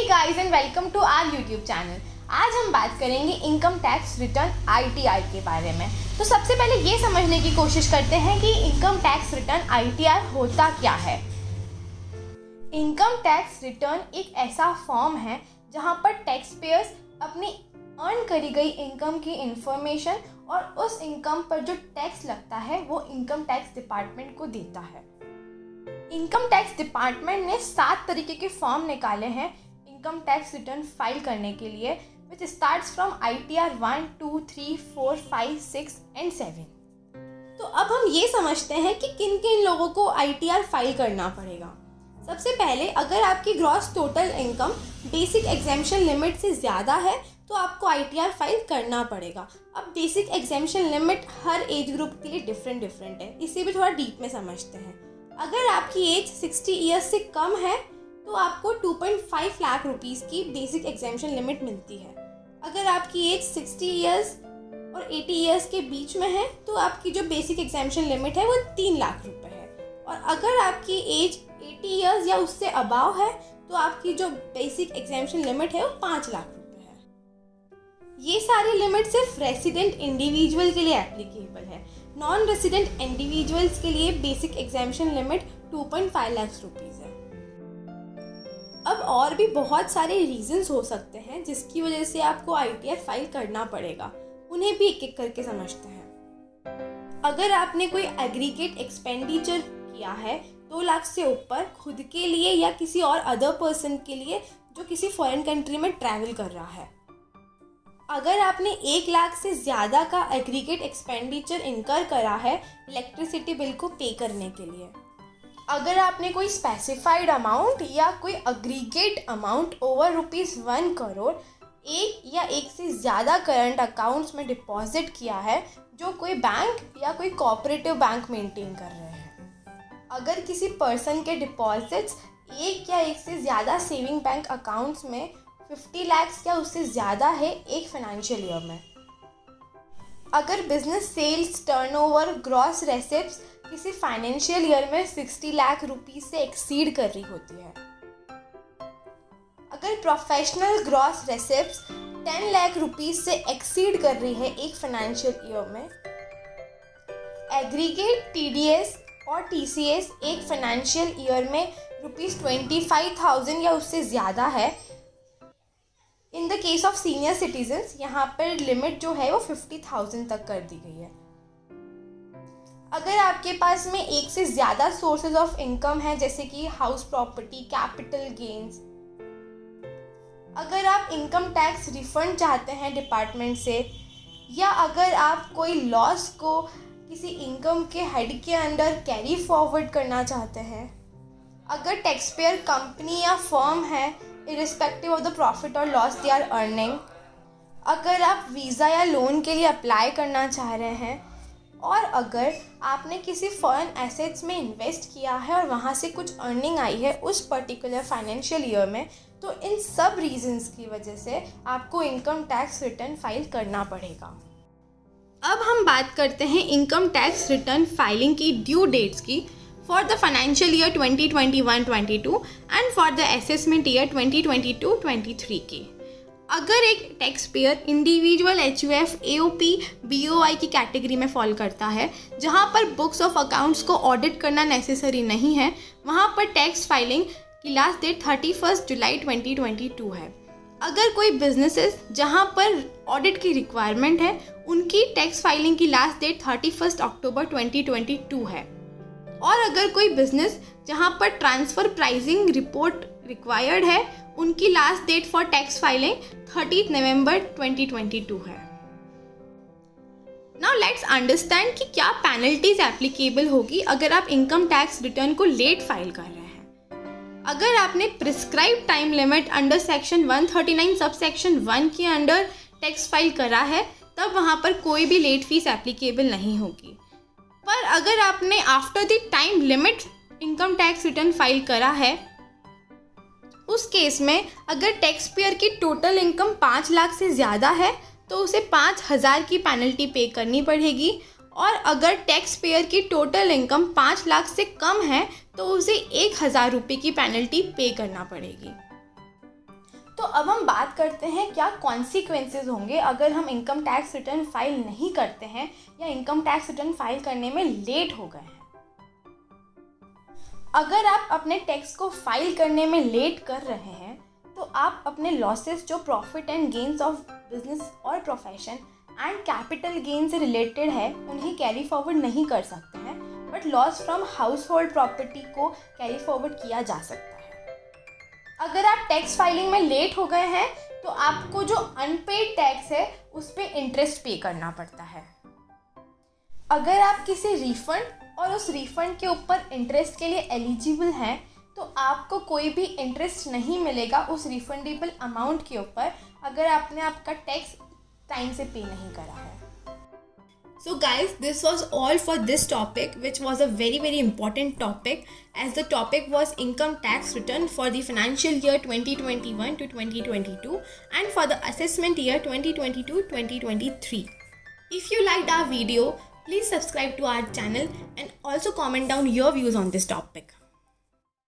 Guys and welcome to our YouTube channel. आज हम बात करेंगे इनकम टैक्स रिटर्न ITR के बारे में। तो सबसे पहले ये समझने की कोशिश करते हैं कि इनकम टैक्स रिटर्न ITR होता क्या है। इनकम टैक्स रिटर्न एक ऐसा फॉर्म है जहां पर टैक्स पेयर्स अपनी अर्न करी गई इनकम की इंफॉर्मेशन और उस इनकम पर जो टैक्स लगता है वो इनकम टैक्स डिपार्टमेंट को देता है। इनकम टैक्स डिपार्टमेंट ने 7 तरीके के फॉर्म निकाले हैं इनकम टैक्स रिटर्न फाइल करने के लिए, विच स्टार्ट्स फ्रॉम ITR 1, 2, 3, 4, 5, 6 एंड 7। तो अब हम ये समझते हैं कि किन किन लोगों को ITR फाइल करना पड़ेगा। सबसे पहले, अगर आपकी gross total income basic exemption limit से ज़्यादा है तो आपको ITR फाइल करना पड़ेगा। अब बेसिक एग्जेम्पशन लिमिट हर एज ग्रुप के लिए डिफरेंट है, इसे भी थोड़ा डीप में समझते हैं। अगर आपकी एज 60 ईयर्स से कम है तो आपको 2.5 लाख रुपीज़ की बेसिक एग्जेम्पशन लिमिट मिलती है। अगर आपकी एज 60 ईयर्स और 80 ईयर्स के बीच में है तो आपकी जो बेसिक एग्जेम्पशन लिमिट है वो 3 लाख रुपए है। और अगर आपकी एज 80 ईयर्स या उससे अबाव है तो आपकी जो बेसिक एग्जेम्पशन लिमिट है वो 5 लाख रुपए है। ये सारी लिमिट सिर्फ रेसिडेंट इंडिविजुअल के लिए एप्लीकेबल है। नॉन रेसिडेंट इंडिविजुअल्स के लिए basic exemption limit 2.5 lakh rupees है। अब और भी बहुत सारे रीजंस हो सकते हैं जिसकी वजह से आपको ITR फाइल करना पड़ेगा, उन्हें भी एक एक करके समझते हैं। अगर आपने कोई एग्रीगेट एक्सपेंडिचर किया है 2 लाख से ऊपर खुद के लिए या किसी और अदर पर्सन के लिए जो किसी फॉरेन कंट्री में ट्रैवल कर रहा है। अगर आपने 1 लाख से ज़्यादा का एग्रीगेट एक्सपेंडिचर इनकर करा है इलेक्ट्रिसिटी बिल को पे करने के लिए। अगर आपने कोई स्पेसिफाइड अमाउंट या कोई अग्रीगेट अमाउंट ओवर ₹1 करोड़ एक या एक से ज़्यादा करंट अकाउंट्स में डिपॉजिट किया है जो कोई बैंक या कोई कोऑपरेटिव बैंक मेंटेन कर रहे हैं। अगर किसी पर्सन के डिपॉजिट्स एक या एक से ज़्यादा सेविंग बैंक अकाउंट्स में 50 लाख या उससे ज़्यादा है एक फाइनेंशियल ईयर में। अगर business sales turnover gross receipts किसी फाइनेंशियल ईयर में 60 लाख रुपीस से एक्सीड कर रही होती है। अगर प्रोफेशनल ग्रॉस रेसिप्ट्स 10 लाख रुपीस से एक्सीड कर रही है एक फाइनेंशियल ईयर में। एग्रीगेट TDS और TCS एक फाइनेंशियल ईयर में ₹25,000 या उससे ज़्यादा है। In the case of senior citizens यहाँ पर लिमिट जो है वो 50,000 तक कर दी गई है। अगर आपके पास में एक से ज़्यादा सोर्सेज ऑफ इनकम है जैसे कि हाउस प्रॉपर्टी, कैपिटल गेन्स। अगर आप इनकम टैक्स रिफंड चाहते हैं डिपार्टमेंट से, या अगर आप कोई लॉस को किसी इनकम के हेड के अंडर कैरी फॉरवर्ड करना चाहते हैं। अगर टैक्स पेयर कंपनी या फर्म है इरिस्पेक्टिव ऑफ द प्रॉफिट और लॉस दे आर अर्निंग। अगर आप वीज़ा या लोन के लिए अप्लाई करना चाह रहे हैं, और अगर आपने किसी फॉरेन एसेट्स में इन्वेस्ट किया है और वहाँ से कुछ अर्निंग आई है उस पर्टिकुलर फाइनेंशियल ईयर में, तो इन सब रीजंस की वजह से आपको इनकम टैक्स रिटर्न फाइल करना पड़ेगा। अब हम बात करते हैं इनकम टैक्स रिटर्न फाइलिंग की ड्यू डेट्स की for the financial year 2021-22 and for the assessment year 2022-23 की। अगर एक tax payer individual HUF, AOP, BOI की कैटेगरी में फॉल करता है जहां पर बुक्स ऑफ अकाउंट्स को ऑडिट करना नेसेसरी नहीं है, वहां पर टैक्स फाइलिंग की लास्ट डेट 31 जुलाई 2022 है। अगर कोई बिजनेसेस जहां पर ऑडिट की रिक्वायरमेंट है उनकी टैक्स फाइलिंग की लास्ट डेट 31 अक्टूबर 2022 है। और अगर कोई बिजनेस जहां पर ट्रांसफ़र प्राइसिंग रिपोर्ट रिक्वायर्ड है उनकी last date for tax filing 30 नवंबर 2022 है। नाउ लेट्स अंडरस्टैंड कि क्या पेनल्टीज एप्लीकेबल होगी अगर आप इनकम टैक्स रिटर्न को लेट फाइल कर रहे हैं। अगर आपने prescribe time limit under section 139 sub section 1 के अंडर टैक्स फाइल करा है तब वहां पर कोई भी लेट फीस एप्लीकेबल नहीं होगी। पर अगर आपने after the time limit income tax return file करा है, उस केस में अगर टैक्स पेयर की टोटल इनकम 5 लाख से ज़्यादा है तो उसे 5,000 की पेनल्टी पे करनी पड़ेगी। और अगर टैक्स पेयर की टोटल इनकम 5 लाख से कम है तो उसे 1,000 रुपये की पेनल्टी पे करना पड़ेगी। तो अब हम बात करते हैं क्या कॉन्सिक्वेंसेस होंगे अगर हम इनकम टैक्स रिटर्न फाइल नहीं करते हैं या इनकम टैक्स रिटर्न फाइल करने में लेट हो गए हैं। अगर आप अपने टैक्स को फाइल करने में लेट कर रहे हैं तो आप अपने लॉसेस जो profit and gains of business और प्रोफेशन एंड कैपिटल गेन से रिलेटेड है उन्हें कैरी फॉरवर्ड नहीं कर सकते हैं, but loss from house hold property को कैरी फॉरवर्ड किया जा सकता है। अगर आप टैक्स फाइलिंग में लेट हो गए हैं तो आपको जो अनपेड टैक्स है उस पर इंटरेस्ट पे करना पड़ता है। अगर आप किसी रिफंड और उस रिफंड के ऊपर इंटरेस्ट के लिए एलिजिबल हैं तो आपको कोई भी इंटरेस्ट नहीं मिलेगा उस रिफंडेबल अमाउंट के ऊपर अगर आपने आपका टैक्स टाइम से पे नहीं करा है। So guys, this was all for this topic, which was a very important topic, as the topic was income tax return for the financial year 2021 to 2022 and for the assessment year 2022-2023. If you liked our video, please subscribe to our channel and also comment down your views on this topic.